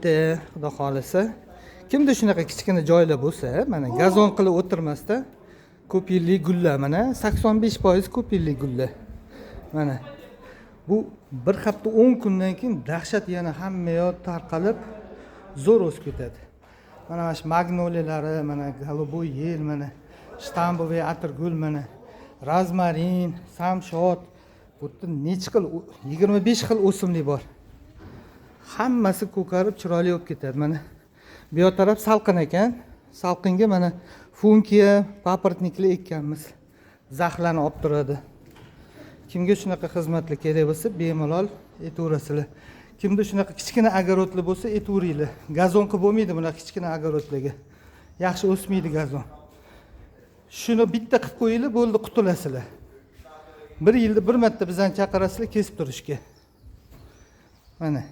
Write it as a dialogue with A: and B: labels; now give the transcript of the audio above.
A: endi xudo xolisa kimda shunaqa kichkina joylar bo'lsa, mana gazon qilib o'tirmasdan ko'p yillik gullar, mana 85% ko'p yillik gullar. Mana bu bir hafta 10 kundan keyin dahshat yana hamma yoq tarqalib zo'r o'sib ketadi. Mana shu magnoliyalari, mana голубой yel, mana shtamboviy atirgul, mana rozmarin, samshot, bu yerda necha xil 25 xil o'simlik bor. Hammasi ko'karib chiroyli bo'lib ketadi. Mana bu yoq taraf salqin ekan. Salqinga mana funkiya, paprotniklar ekkanmiz. Zaxlarni olib turadi. Kimga shunaqa xizmatlar kerak bo'lsa, bemalol aytaverasizlar. Kimda shunaqa kichkina agarodlar bo'lsa, aytaveringlar. Gazon qilib bo'lmaydi bunaqa kichkina agarodlarga. Yaxshi o'smaydi gazon. Shuni bitta qilib qo'yinglar, bo'ldi, qutulasizlar. Bir yilda bir marta bizdan chaqirasizlar kesib turishga. Mana